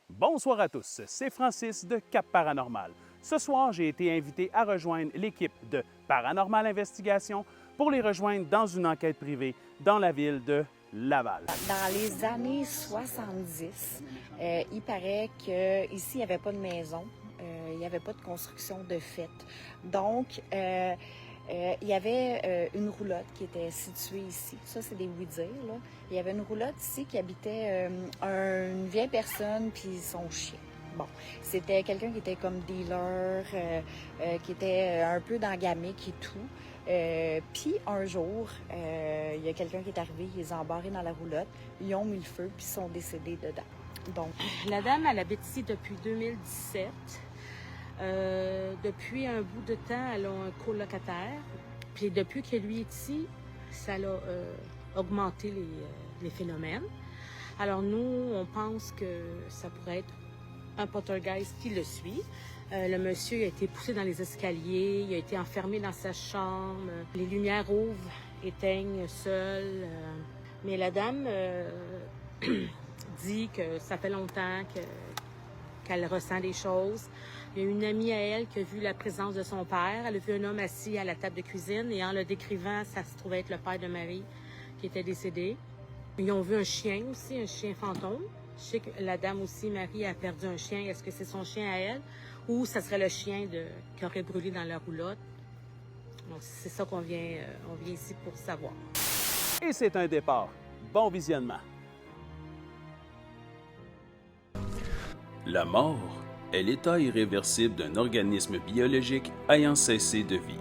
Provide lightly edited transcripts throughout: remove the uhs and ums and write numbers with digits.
Bonsoir à tous, c'est Francis de Cap Paranormal. Ce soir, j'ai été invité à rejoindre l'équipe de Paranormal Investigation pour les rejoindre dans une enquête privée dans la ville de Laval. Dans les années 70, il paraît qu'ici, il n'y avait pas de maison, il n'y avait pas de construction de fait. Donc, il y avait une roulotte qui était située ici. Ça, c'est des oui-dire, là. Il y avait une roulotte ici qui habitait une vieille personne puis son chien. Bon, c'était quelqu'un qui était comme dealer, qui était un peu dans la gamique et tout. Puis un jour, il y a quelqu'un qui est arrivé, ils les ont embarrés dans la roulotte, ils ont mis le feu puis ils sont décédés dedans. Donc, la dame, elle habite ici depuis 2017. Depuis un bout de temps, elle a un colocataire. Puis depuis que lui est ici, ça a augmenté les phénomènes. Alors nous, on pense que ça pourrait être un poltergeist qui le suit. Le monsieur a été poussé dans les escaliers, il a été enfermé dans sa chambre. Les lumières ouvrent, éteignent seules. Mais la dame dit que ça fait longtemps qu'elle ressent des choses. Il y a une amie à elle qui a vu la présence de son père. Elle a vu un homme assis à la table de cuisine et en le décrivant, ça se trouvait être le père de Marie qui était décédé. Ils ont vu un chien aussi, un chien fantôme. Je sais que la dame aussi, Marie, a perdu un chien. Est-ce que c'est son chien à elle ou ça serait le chien qui aurait brûlé dans la roulotte? Donc, c'est ça on vient ici pour savoir. Et c'est un départ. Bon visionnement. La mort est l'état irréversible d'un organisme biologique ayant cessé de vivre.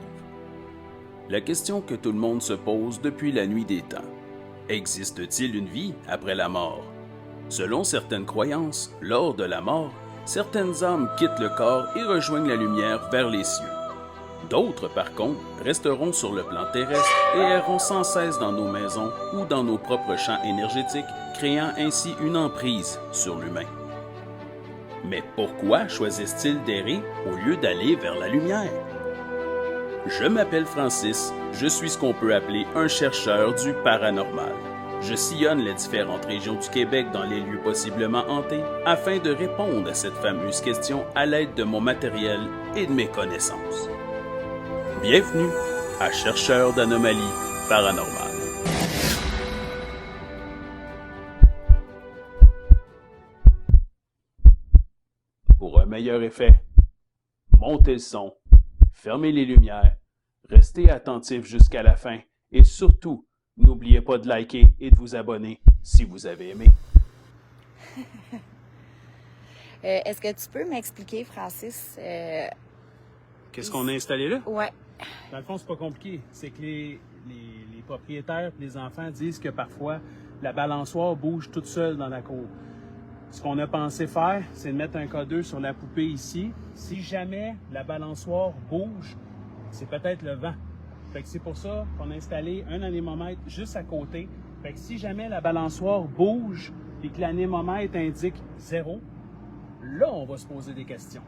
La question que tout le monde se pose depuis la nuit des temps. Existe-t-il une vie après la mort? Selon certaines croyances, lors de la mort, certaines âmes quittent le corps et rejoignent la lumière vers les cieux. D'autres, par contre, resteront sur le plan terrestre et erront sans cesse dans nos maisons ou dans nos propres champs énergétiques, créant ainsi une emprise sur l'humain. Mais pourquoi choisissent-ils d'errer au lieu d'aller vers la lumière? Je m'appelle Francis, je suis ce qu'on peut appeler un chercheur du paranormal. Je sillonne les différentes régions du Québec dans les lieux possiblement hantés afin de répondre à cette fameuse question à l'aide de mon matériel et de mes connaissances. Bienvenue à Chercheur d'anomalies paranormales. Pour un meilleur effet, montez le son, fermez les lumières, restez attentif jusqu'à la fin et surtout, n'oubliez pas de liker et de vous abonner si vous avez aimé. est-ce que tu peux m'expliquer, Francis? Qu'est-ce qu'on a installé là? Ouais. Dans le fond, c'est pas compliqué. C'est que les propriétaires et les enfants disent que parfois, la balançoire bouge toute seule dans la cour. Ce qu'on a pensé faire, c'est de mettre un codeur sur la poupée ici. Si jamais la balançoire bouge, c'est peut-être le vent. Fait que c'est pour ça qu'on a installé un anémomètre juste à côté. Fait que si jamais la balançoire bouge et que l'anémomètre indique 0, là, on va se poser des questions.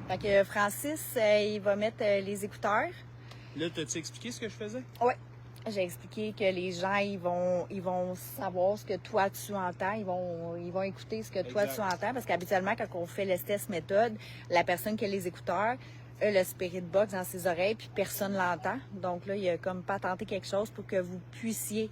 Fait que Francis, il va mettre les écouteurs. Là, t'as-tu expliqué ce que je faisais? Oui. J'ai expliqué que les gens, ils vont savoir ce que toi, tu entends. Ils vont écouter ce que toi, Exact. tu entends. Parce qu'habituellement, quand on fait l'Estes méthode, la personne qui a les écouteurs a le spirit box dans ses oreilles, puis personne l'entend. Donc là, il a comme pas tenté quelque chose pour que vous puissiez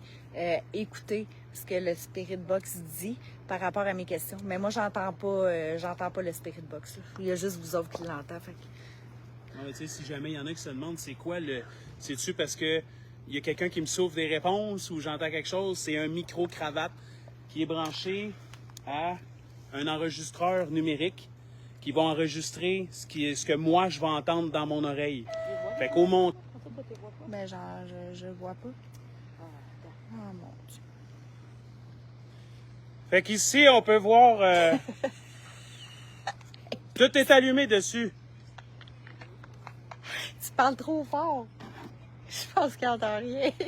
écouter ce que le spirit box dit par rapport à mes questions. Mais moi, j'entends pas le spirit box, là. Il y a juste vous autres qui l'entendent. Fait que... Non, mais tu sais, si jamais il y en a qui se demandent c'est quoi le. C'est-tu parce que il y a quelqu'un qui me souffle des réponses ou j'entends quelque chose? C'est un micro-cravate qui est branché à un enregistreur numérique qui va enregistrer ce que moi je vais entendre dans mon oreille. Fait qu'au montant. Ben, genre, je vois pas. Oh mon Dieu. Fait qu'ici, on peut voir. Tout est allumé dessus. Tu parles trop fort. Je pense qu'il n'entend rien. OK,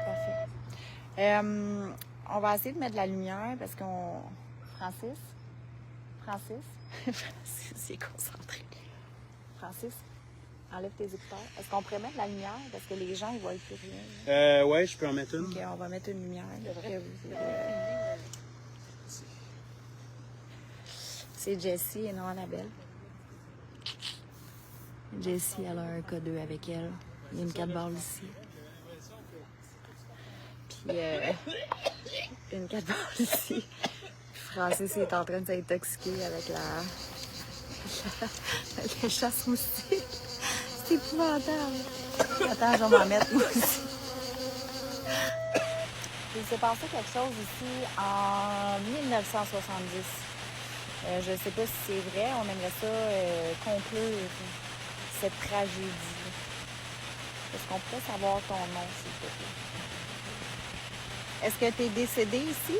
parfait. On va essayer de mettre de la lumière parce qu'on... Francis? Francis, il est concentré. Francis, enlève tes écouteurs. Est-ce qu'on pourrait mettre de la lumière? Parce que les gens, ils voient plus rien. Ouais, je peux en mettre une. OK, on va mettre une lumière. C'est Jessie et non Annabelle. Jessie, elle a un K2 avec elle. Il y a une 4 balles ici. Puis, une 4 balles ici. Francis est en train de s'intoxiquer avec la chasse moustique. C'est épouvantable. Attends, je vais m'en mettre moi aussi. Il s'est passé quelque chose ici en 1970. Je ne sais pas si c'est vrai. On aimerait ça conclure cette tragédie. Est-ce qu'on pourrait savoir ton nom, s'il te plaît? Est-ce que tu es décédé ici?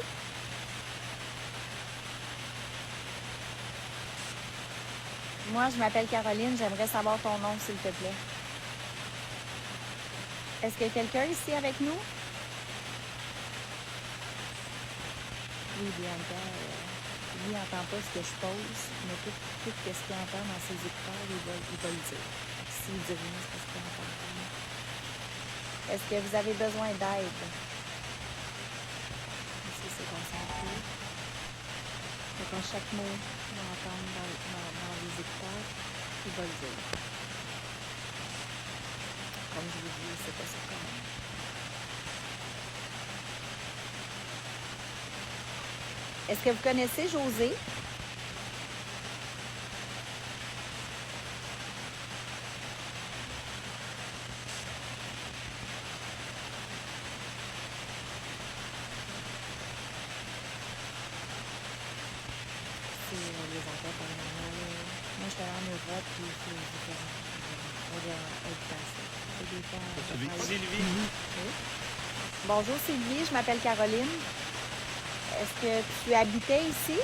Moi, je m'appelle Caroline. J'aimerais savoir ton nom, s'il te plaît. Est-ce qu'il y a quelqu'un ici avec nous? Oui, Bianca. Lui, il n'entend pas ce que je pose, mais tout ce qu'il entend dans ses écouteurs, il va le dire. S'il dit rien, c'est parce qu'il n'entend pas. Est-ce que vous avez besoin d'aide? Ici, c'est concentré. Donc, à chaque mot qu'on va entendre dans les écouteurs, il va le dire. Comme je vous dis, c'est pas ça quand même. Est-ce que vous connaissez José? C'est les enquêtes paranormales. Moi, j'étais en Europe, puis c'est différent. On va être passé. C'est des temps. Sylvie. Oui. Bonjour Sylvie, je m'appelle Caroline. Est-ce que tu habitais ici?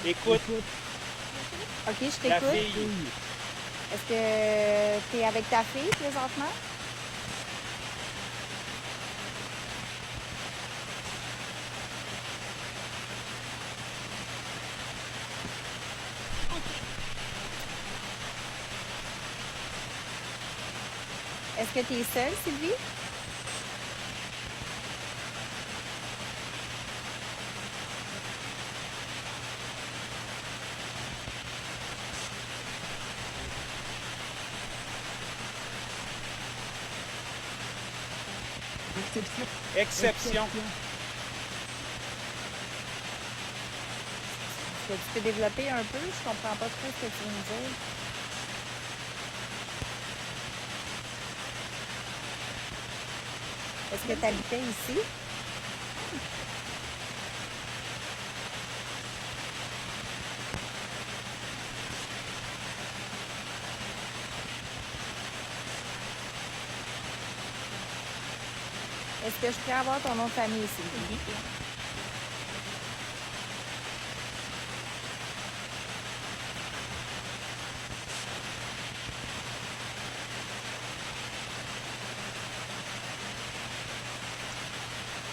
Écoute, OK, je la t'écoute. fille. Est-ce que tu es avec ta fille présentement? Est-ce que tu es seule, Sylvie? Exception. Est-ce que tu peux développer un peu? Je comprends pas trop ce que tu veux me dire. Est-ce que tu habitais ici? Est-ce que je pourrais avoir ton nom de famille, Sylvie?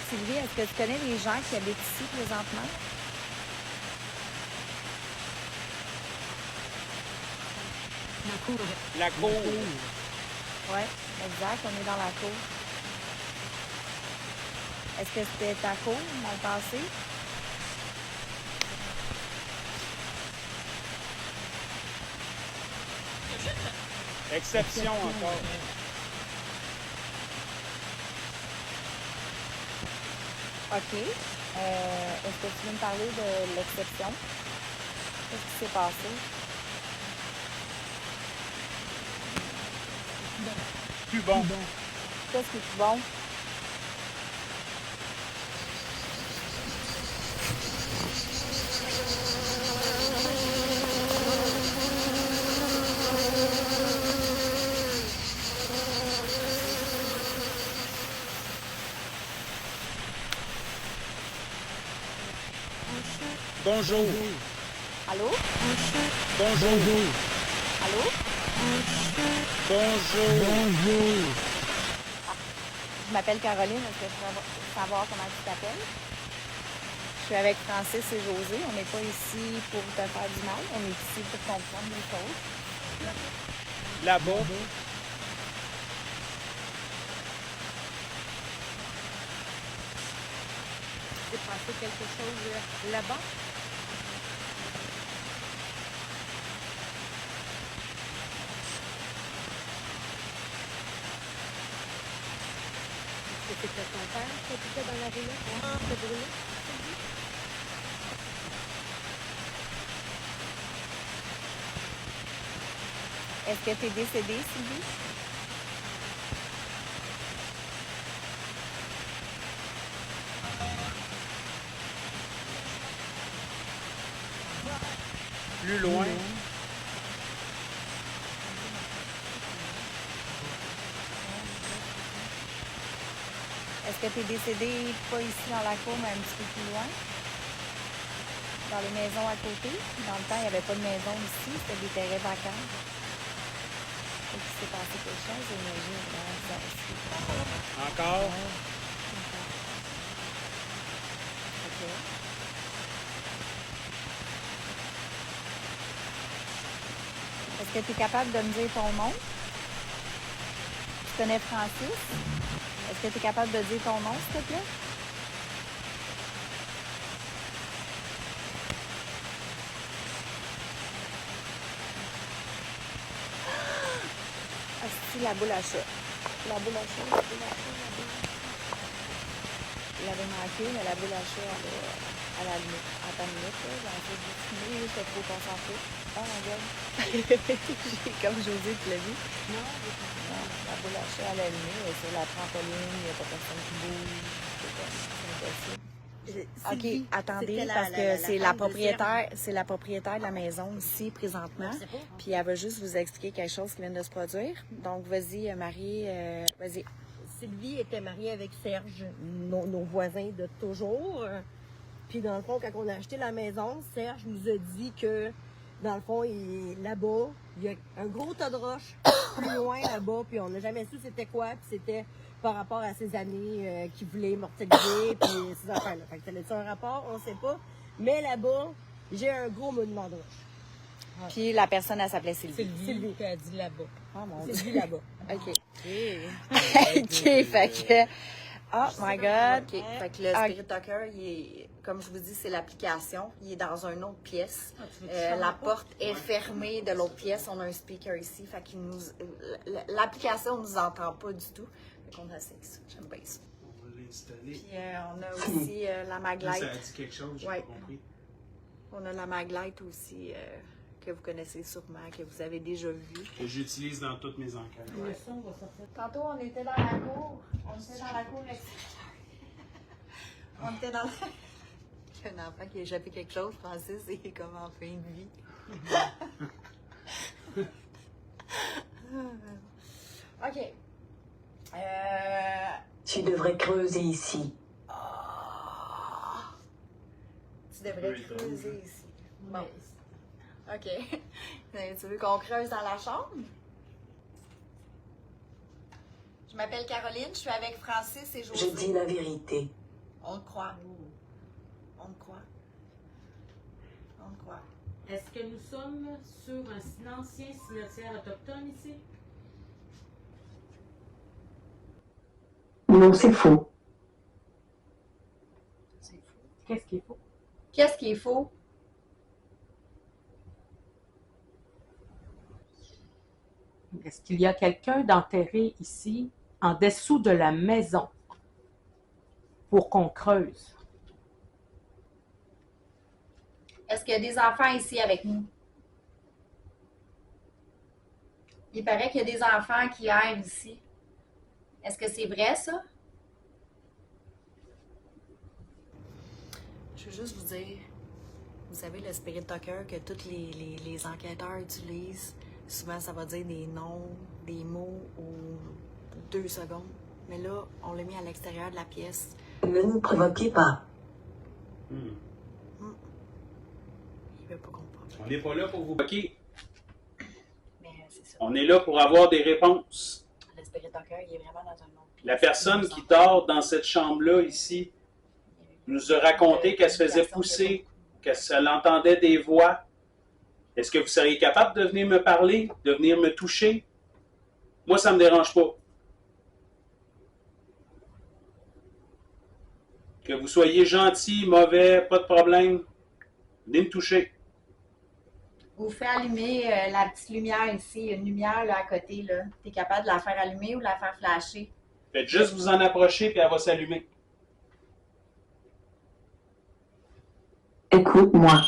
Sylvie, est-ce que tu connais les gens qui habitent ici présentement? La cour. Oui, exact, on est dans la cour. Est-ce que c'était ta cour dans le passé? Exception encore. OK. Est-ce que tu veux me parler de l'exception? Qu'est-ce qui s'est passé? Plus bon. Qu'est-ce qui est plus bon? Bonjour. Allô? Bonjour. Allô? Bonjour. Je m'appelle Caroline. Est-ce que tu veux savoir comment tu t'appelles? Je suis avec Francis et José. On n'est pas ici pour te faire du mal. On est ici pour comprendre les choses. Là-bas. s'est passé quelque chose là-bas? Est-ce que c'était ton père qui habitait dans la rue là? Qui te brûlait? Est-ce que tu es décédée, Sylvie? Plus loin. Est-ce que tu es décédée pas ici dans la cour, mais un petit peu plus loin? Dans les maisons à côté? Dans le temps, il n'y avait pas de maison ici, c'était des terrains vacants. Et puis, s'est passé quelque chose, j'imagine. Ça aussi. Encore. OK. Est-ce que tu es capable de me dire ton nom? Tu connais Francis? Est-ce que tu es capable de dire ton nom, s'il te plaît? Ah, c'est la boule à chat. La boule à chat, la boule à chat, la boule à chat. Il avait manqué, mais la boule à chat, elle a allumé. Attends une minute, là, j'ai essayé de dessiner, j'étais trop concentrée. Oh my god. J'ai comme José, tu l'as vu? Non, Non, la boule à chat, elle a allumé, elle est sur la trampoline, il n'y a pas personne qui bouge. C'est impossible. OK, attendez, parce que c'est la propriétaire de la maison ici, présentement. Puis elle va juste vous expliquer quelque chose qui vient de se produire. Donc, vas-y, Marie, vas-y. Sylvie était mariée avec Serge, nos voisins de toujours. Puis dans le fond, quand on a acheté la maison, Serge nous a dit que, dans le fond, là-bas, il y a un gros tas de roches plus loin là-bas, puis on n'a jamais su c'était quoi, puis c'était par rapport à ces années qu'il voulait immortaliser, puis ces affaires-là. Fait que ça a-tu un rapport? On ne sait pas. Mais là-bas, j'ai un gros monument de roche. Puis la personne, elle s'appelait Sylvie. Sylvie qui a dit là-bas. Oh mon Sylvie Dieu. là-bas. OK. OK, fait que... Oh my God. OK, fait que le Spirit Talker, il est, comme je vous dis, c'est l'application. Il est dans une autre pièce. La porte est fermée de l'autre pièce. On a un speaker ici. Fait qu'il nous... L'application ne nous entend pas du tout. Fait qu'on essaie ça. J'aime bien ça. On va l'installer. Puis on a aussi la Maglite. Ça a dit quelque chose, j'ai Ouais. pas compris. On a la Maglite aussi, que vous connaissez sûrement, que vous avez déjà vu. Que j'utilise dans toutes mes enquêtes. Le son va sortir. Tantôt, on était dans la cour. On était dans la cour extérieure. On était dans la... Il y a un enfant qui a échappé quelque chose, Francis, et il est comme en fin de vie. OK. Tu devrais creuser ici. Tu devrais creuser ici. Bon. OK. Tu veux qu'on creuse dans la chambre? Je m'appelle Caroline, je suis avec Francis et José. Je dis la vérité. On le croit. On le croit. On le croit. Est-ce que nous sommes sur un ancien cimetière autochtone ici? Non, c'est faux. Qu'est-ce qu'il faut? Qu'est-ce qui est faux? Est-ce qu'il y a quelqu'un d'enterré ici, en dessous de la maison, pour qu'on creuse? Est-ce qu'il y a des enfants ici avec nous? Il paraît qu'il y a des enfants qui aiment ici. Est-ce que c'est vrai, ça? Je veux juste vous dire, vous savez, le Spirit Talker que tous les enquêteurs utilisent, souvent ça va dire des noms, des mots ou 2 secondes. Mais là, on l'a mis à l'extérieur de la pièce. Ne nous provoquez pas. Il veut pas comprendre. On n'est pas là pour vous bloquer. Mais c'est ça. On est là pour avoir des réponses. Le Spirit Talker, il est vraiment dans un autre pièce. La personne qui dort dans cette chambre-là, ici, nous a raconté qu'elle se faisait pousser, qu'elle entendait des voix. Est-ce que vous seriez capable de venir me parler, de venir me toucher? Moi, ça ne me dérange pas. Que vous soyez gentil, mauvais, pas de problème, venez me toucher. Vous faites allumer la petite lumière ici. Il y a une lumière là, à côté. Là. Tu es capable de la faire allumer ou de la faire flasher? Faites juste vous en approcher, puis elle va s'allumer. Écoute-moi.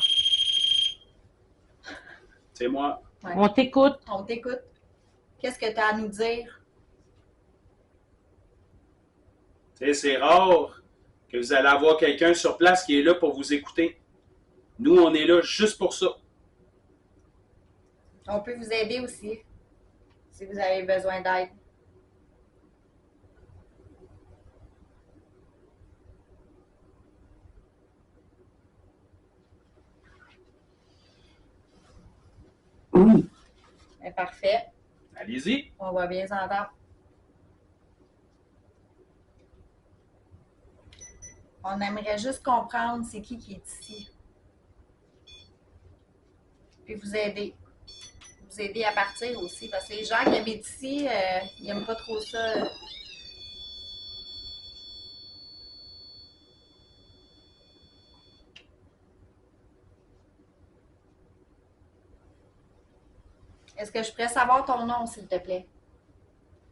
C'est moi. Ouais. On t'écoute. On t'écoute. Qu'est-ce que tu as à nous dire? C'est rare que vous allez avoir quelqu'un sur place qui est là pour vous écouter. Nous, on est là juste pour ça. On peut vous aider aussi, si vous avez besoin d'aide. Oui. Ben, parfait. Allez-y. On va bien s'entendre. On aimerait juste comprendre c'est qui est ici. Puis vous aider. Vous aider à partir aussi. Parce que les gens qui habitent ici, ils n'aiment pas trop ça. Est-ce que je pourrais savoir ton nom, s'il te plaît?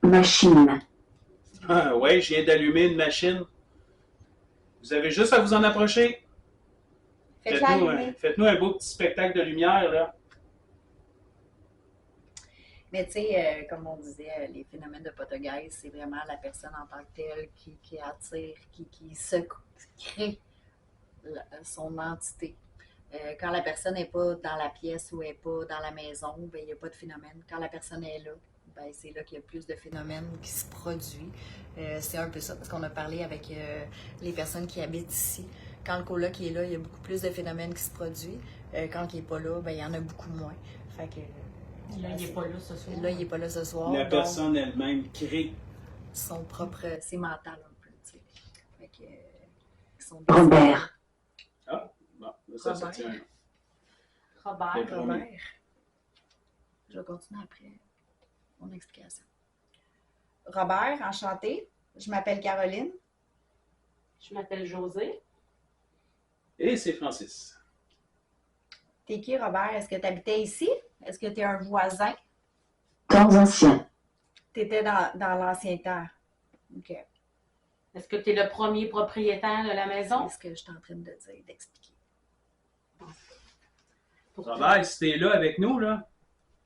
Machine. Ah, ouais, je viens d'allumer une machine. Vous avez juste à vous en approcher. Faites-la allumer. Faites-nous un beau petit spectacle de lumière, là. Mais tu sais, comme on disait, les phénomènes de poltergeist, c'est vraiment la personne en tant que telle qui attire, qui se crée son entité. Quand la personne n'est pas dans la pièce ou n'est pas dans la maison, ben, il n'y a pas de phénomène. Quand la personne est là, ben, c'est là qu'il y a plus de phénomènes qui se produisent. C'est un peu ça, parce qu'on a parlé avec les personnes qui habitent ici. Quand le coloc est là, il y a beaucoup plus de phénomènes qui se produisent. Quand il n'est pas là, ben, il y en a beaucoup moins. Fait que, Là, il n'est pas là ce soir. là, il n'est pas là ce soir. La donc, personne elle-même crée. son propre... C'est mental un peu, tu sais. Fait que... son Robert. Ah, bon, là, ça Robert. tient. Robert. Robert. Je vais continuer après mon explication. Robert, enchanté. Je m'appelle Caroline. Je m'appelle José. Et c'est Francis. T'es qui, Robert? Est-ce que tu habitais ici? Est-ce que tu es un voisin? Temps ancien. Tu étais dans l'ancien temps. OK. Est-ce que tu es le premier propriétaire de la maison? C'est ce que je suis en train de dire, d'expliquer. Robert, si t'es là avec nous, là,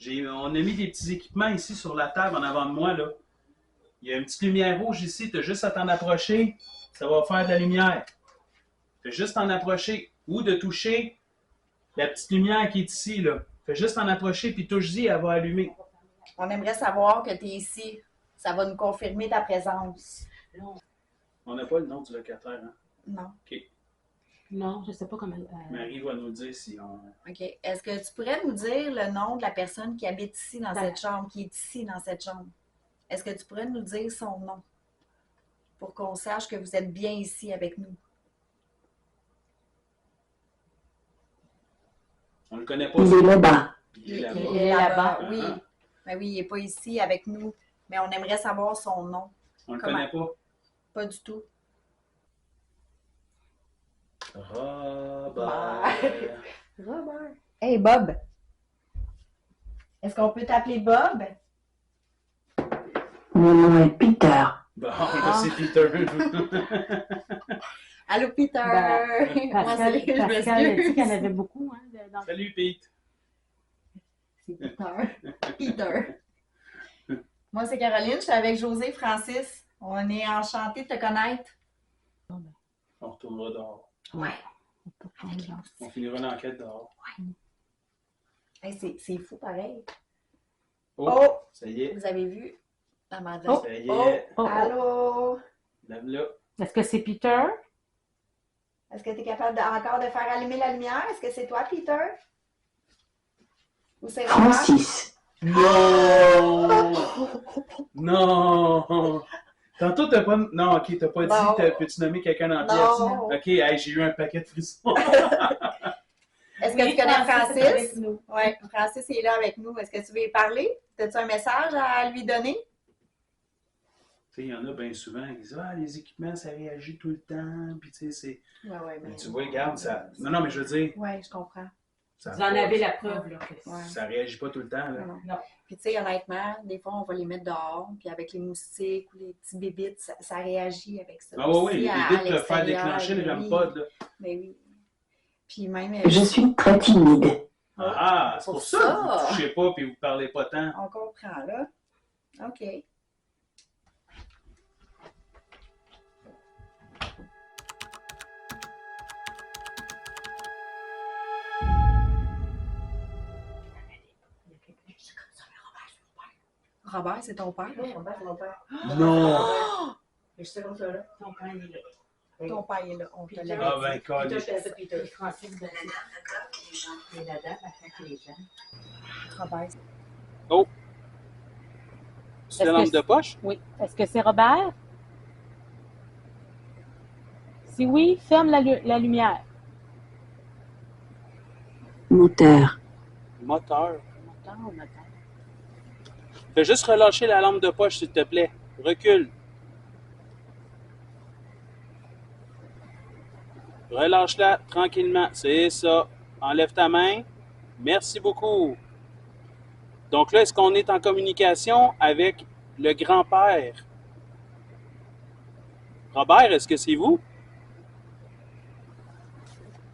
on a mis des petits équipements ici sur la table en avant de moi, là. Il y a une petite lumière rouge ici, t'as juste à t'en approcher, ça va faire de la lumière. Fais juste t'en approcher ou de toucher la petite lumière qui est ici, là. Fais juste t'en approcher puis touche-y, elle va allumer. On aimerait savoir que tu es ici. Ça va nous confirmer ta présence. On n'a pas le nom du locataire, hein? Non. OK. Non, je ne sais pas comment. Marie va nous dire si on... OK. Est-ce que tu pourrais nous dire le nom de la personne qui habite ici dans cette chambre, qui est ici dans cette chambre? Est-ce que tu pourrais nous dire son nom pour qu'on sache que vous êtes bien ici avec nous? On le connaît pas. Il est là-bas. Il est Il là-bas. est là-bas, Ah, oui. ah. Ben oui, il n'est pas ici avec nous, mais on aimerait savoir son nom. On le Comment? connaît pas. Pas du tout. Robert. Robert. Hey, Bob. Est-ce qu'on peut t'appeler Bob? Mon nom est Peter. Bon, là, c'est Peter. Allô, Peter. Moi, Pascal, c'est... je Pascal a dit m'excuse. qu'il y en avait beaucoup. Hein, dans... Salut, Pete. C'est Peter. Peter. Moi, c'est Caroline. Je suis avec José et Francis. On est enchantés de te connaître. On retournera dehors. Ouais. On finira l'enquête dehors. Hey, c'est fou, pareil. Oh, Oh! ça y est. Vous avez vu la madame? Ça y Oh! est. Oh, oh. Allô? Là. Là. Est-ce que c'est Peter? Est-ce que tu es capable encore de faire allumer la lumière? Est-ce que c'est toi, Peter? Ou c'est Robert? Francis. Non! Non! Tantôt, t'as pas... Non, OK, t'as pas Non. dit, peux-tu nommer quelqu'un dans la Non. pièce? OK, hey, j'ai eu un paquet de frissons. Est-ce que Oui, tu connais Francis est avec Francis? nous. Oui, Francis est là avec nous. Est-ce que tu veux y parler? As-tu un message à lui donner? Tu sais, il y en a bien souvent qui disent ah, les équipements, ça réagit tout le temps. Puis, tu sais, c'est. Ouais, Mais tu vois, regarde, ça. Non, mais je veux dire. Ouais, je comprends. Ça Vous en avez la preuve, là. Ouais. Ça réagit pas tout le temps, là. Non. Puis, tu sais, honnêtement, des fois, on va les mettre dehors, puis avec les moustiques ou les petits bébites, ça réagit avec ça. Ah, oui, oui, Aussi, les à bébites peuvent faire l'extérieur, déclencher le oui. REM-POD, là. Mais oui. Puis même. Je suis très timide. Ah, c'est pour ça que vous ne touchez pas et vous ne parlez pas tant. On comprend, là. OK. Robert, c'est ton père? Oui, Robert, c'est mon père. Non! Je sais comme ça, là. Ton père, il est là. Ton père est là. On te l'a Ah, dit. ben, calme. Peter. Francis, ben, c'est la dame, elle fait les gens. Robert. Oh! C'est la Est-ce lampe que de poche? Oui. Est-ce que c'est Robert? Si oui, ferme la lumière. Moteur. Moteur. Moteur ou moteur? Fais juste relâcher la lampe de poche, s'il te plaît. Recule. Relâche-la tranquillement. C'est ça. Enlève ta main. Merci beaucoup. Donc là, est-ce qu'on est en communication avec le grand-père? Robert, est-ce que c'est vous?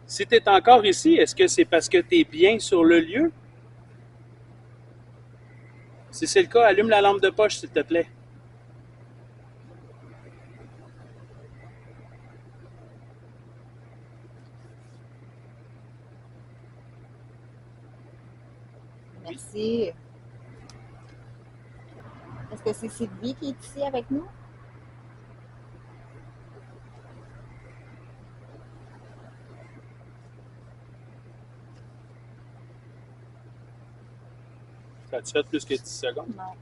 Si tu es encore ici, est-ce que c'est parce que tu es bien sur le lieu? Si c'est le cas, allume la lampe de poche, s'il te plaît. Merci. Est-ce que c'est Sylvie qui est ici avec nous? Ça a-tu fait plus que 10 secondes? Non.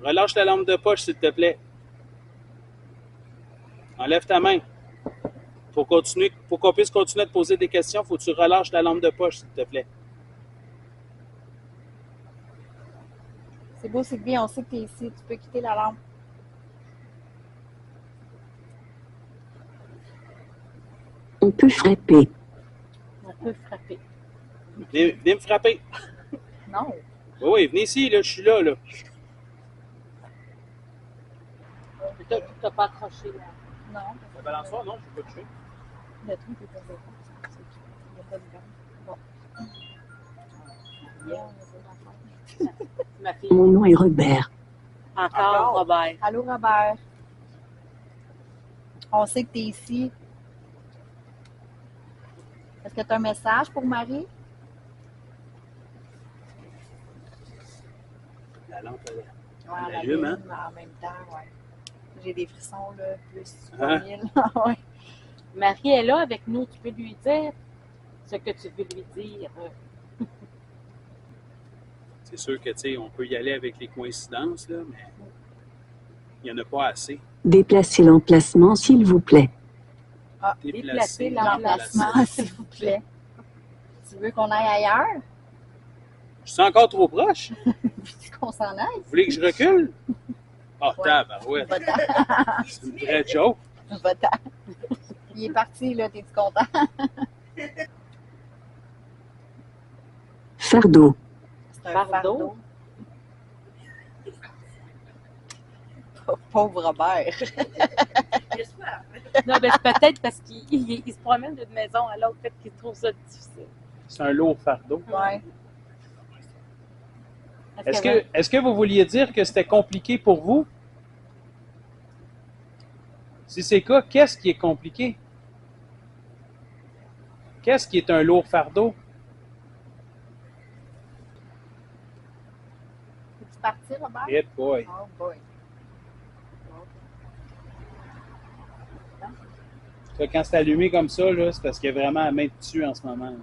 Relâche la lampe de poche, s'il te plaît. Enlève ta main. Pour qu'on puisse continuer de poser des questions, il faut que tu relâches la lampe de poche, s'il te plaît. C'est beau, Sylvie, on sait que tu es ici. Tu peux quitter la lampe. On peut frapper. On peut frapper. Venez me frapper. Non. Oui, oui, venez ici, là, je suis là, là. Tu n'as pas accroché là. Non. La balançoire, non, je ne vais pas toucher. Le truc est pas zéro. Il n'y a pas de vent. Bon. Yeah, on a pas d'affaire. Ma fille. Mon nom est Robert. Encore Robert. Allô, Robert. On sait que tu es ici. Est-ce que tu as un message pour Marie? La lampe, elle Ouais, elle allume, hein? En même temps, ouais. J'ai des frissons, là, plus Hein? 3000. Ouais. Marie est là avec nous. Tu peux lui dire ce que tu veux lui dire. C'est sûr que, tu sais, on peut y aller avec les coïncidences, là, mais il n'y en a pas assez. Déplacez l'emplacement, s'il vous plaît. Déplacer L'emplacement, s'il vous plaît. Tu veux qu'on aille ailleurs? Je suis encore trop proche. Veux-tu qu'on s'en aille? Vous voulez que je recule? Ah, Ouais. tabarouette. Va-t'en. C'est une vraie joke. Va-t'en. Il est parti, là. T'es-tu content? Fardeau. C'est un Fardeau? Pauvre Robert. Non, ben, c'est peut-être parce qu'il se promène d'une maison à l'autre, peut-être qu'il trouve ça difficile. C'est un lourd fardeau. Ouais. Est-ce que vous vouliez dire que c'était compliqué pour vous? Si c'est le cas, qu'est-ce qui est compliqué? Qu'est-ce qui est un lourd fardeau? Es-tu parti, Robert? Hit boy. Oh boy. Quand c'est allumé comme ça, là, c'est parce qu'il y a vraiment la main dessus en ce moment. Là.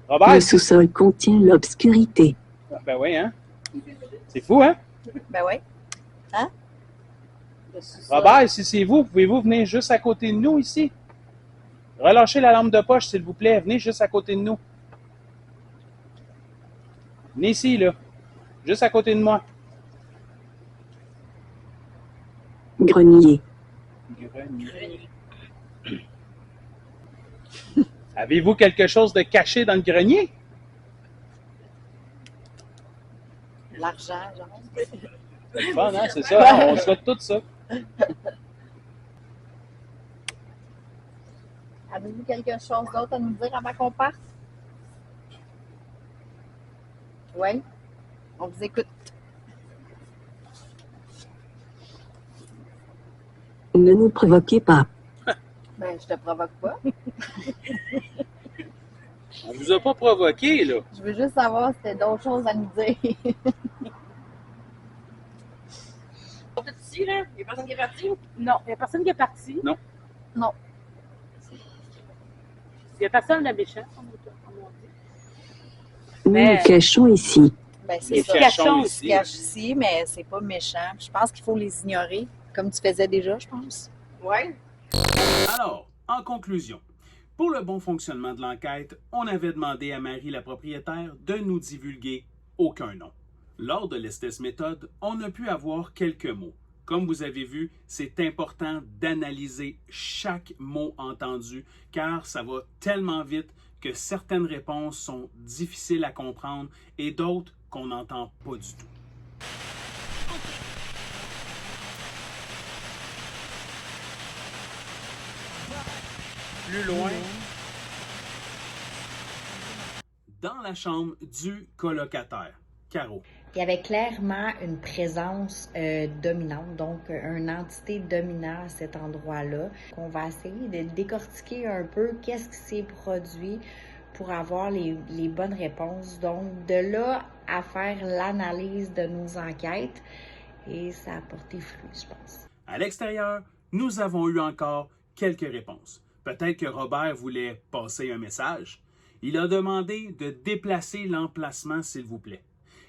Robert? Le sous-sol contient l'obscurité. Ben oui, hein? C'est fou, hein? Ben oui. Hein? Robert, si c'est vous, pouvez-vous venir juste à côté de nous ici? Relâchez la lampe de poche, s'il vous plaît. Venez juste à côté de nous. Venez ici, là. Juste à côté de moi. Grenier. Grenier. Avez-vous quelque chose de caché dans le grenier? L'argent, genre. C'est le fun, hein? C'est ça. On souhaite tout ça. Avez-vous quelque chose d'autre à nous dire avant qu'on parte? Oui? On vous écoute. Ne nous provoquez pas. Ben, je te provoque pas. On vous a pas provoqué, là. Je veux juste savoir si t'as d'autres choses à nous dire. On est ici, là? Il n'y a personne qui est parti? Non, il n'y a personne qui est parti. Non. Non. Il n'y a personne de méchant, comme on dit. Nous Mais- nous cachons ici. Ben, Les c'est ça. cachons Ils se ici. cachent ici, mais c'est pas méchant. Je pense qu'il faut les ignorer, comme tu faisais déjà, je pense. Oui. Alors, en conclusion, pour le bon fonctionnement de l'enquête, on avait demandé à Marie, la propriétaire, de nous divulguer aucun nom. Lors de l'Estes méthode, on a pu avoir quelques mots. Comme vous avez vu, c'est important d'analyser chaque mot entendu car ça va tellement vite que certaines réponses sont difficiles à comprendre et d'autres qu'on n'entend pas du tout. Plus loin. Dans la chambre du colocataire, Caro. Il y avait clairement une présence dominante, donc une entité dominante à cet endroit-là. On va essayer de décortiquer un peu qu'est-ce qui s'est produit pour avoir les bonnes réponses. Donc, de là à faire l'analyse de nos enquêtes, et ça a porté fruit, je pense. À l'extérieur, nous avons eu encore quelques réponses. Peut-être que Robert voulait passer un message. Il a demandé de déplacer l'emplacement, s'il vous plaît.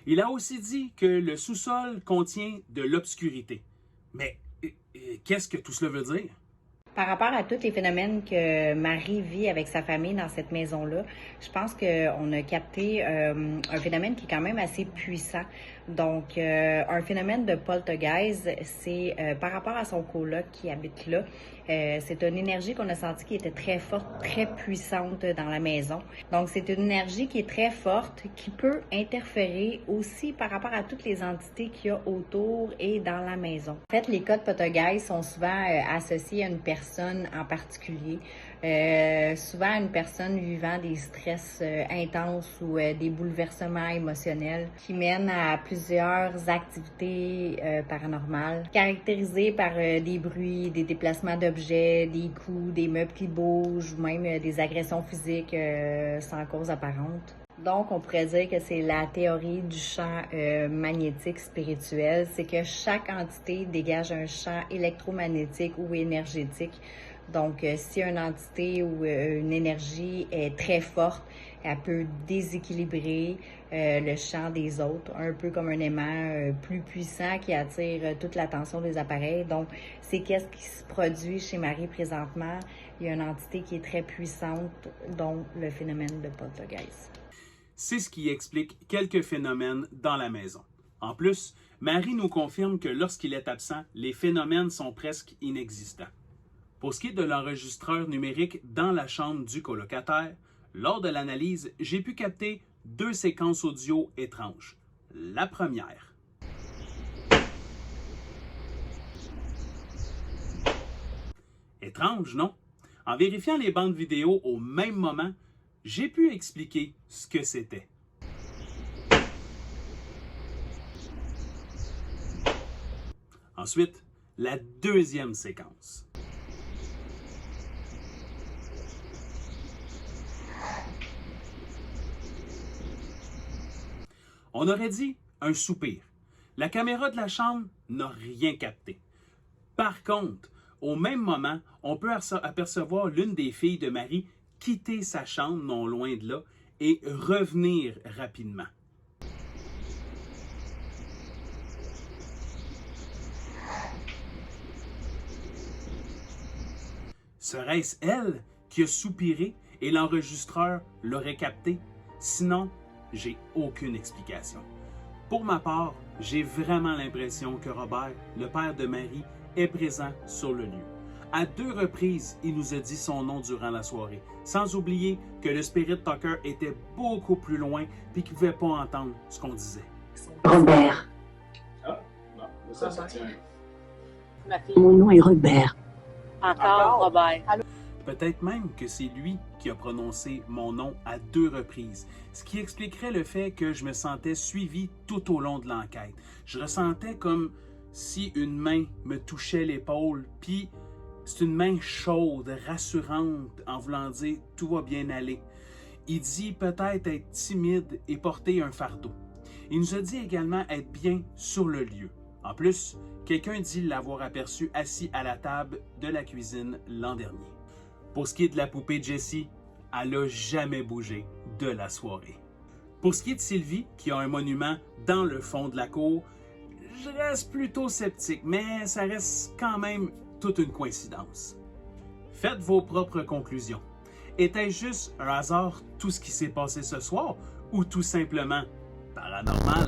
Il a aussi dit que le sous-sol contient de l'obscurité. Mais qu'est-ce que tout cela veut dire? Par rapport à tous les phénomènes que Marie vit avec sa famille dans cette maison-là, je pense qu'on a capté un phénomène qui est quand même assez puissant. Donc, un phénomène de poltergeist, c'est par rapport à son coloc qui habite là, c'est une énergie qu'on a sentie qui était très forte, très puissante dans la maison. Donc, c'est une énergie qui est très forte, qui peut interférer aussi par rapport à toutes les entités qu'il y a autour et dans la maison. En fait, les cas de poltergeist sont souvent associés à une personne en particulier. Souvent une personne vivant des stress intenses ou des bouleversements émotionnels qui mènent à plusieurs activités paranormales, caractérisées par des bruits, des déplacements d'objets, des coups, des meubles qui bougent ou même des agressions physiques sans cause apparente. Donc, on pourrait dire que c'est la théorie du champ magnétique spirituel, c'est que chaque entité dégage un champ électromagnétique ou énergétique. Donc, si une entité ou une énergie est très forte, elle peut déséquilibrer le champ des autres, un peu comme un aimant plus puissant qui attire toute l'attention des appareils. Donc, c'est qu'est-ce qui se produit chez Marie présentement. Il y a une entité qui est très puissante, dont le phénomène de poltergeist. C'est ce qui explique quelques phénomènes dans la maison. En plus, Marie nous confirme que lorsqu'il est absent, les phénomènes sont presque inexistants. Pour ce qui est de l'enregistreur numérique dans la chambre du colocataire, lors de l'analyse, j'ai pu capter 2 séquences audio étranges. La première. Étrange, non? En vérifiant les bandes vidéo au même moment, j'ai pu expliquer ce que c'était. Ensuite, la deuxième séquence. On aurait dit un soupir. La caméra de la chambre n'a rien capté. Par contre, au même moment, on peut apercevoir l'une des filles de Marie quitter sa chambre non loin de là et revenir rapidement. Serait-ce elle qui a soupiré et l'enregistreur l'aurait capté? Sinon, j'ai aucune explication. Pour ma part, j'ai vraiment l'impression que Robert, le père de Marie, est présent sur le lieu. À 2 reprises, il nous a dit son nom durant la soirée, sans oublier que le Spirit Talker était beaucoup plus loin et qu'il ne pouvait pas entendre ce qu'on disait. Robert. Ah, bon, ça tient. Ma fille. Mon nom est Robert. Encore Robert. Peut-être même que c'est lui qui a prononcé mon nom à 2 reprises, ce qui expliquerait le fait que je me sentais suivi tout au long de l'enquête. Je ressentais comme si une main me touchait l'épaule, puis c'est une main chaude, rassurante, en voulant dire « tout va bien aller ». Il dit peut-être être timide et porter un fardeau. Il nous a dit également être bien sur le lieu. En plus, quelqu'un dit l'avoir aperçu assis à la table de la cuisine l'an dernier. Pour ce qui est de la poupée Jessie, elle n'a jamais bougé de la soirée. Pour ce qui est de Sylvie, qui a un monument dans le fond de la cour, je reste plutôt sceptique, mais ça reste quand même toute une coïncidence. Faites vos propres conclusions. Était-ce juste un hasard tout ce qui s'est passé ce soir ou tout simplement paranormal?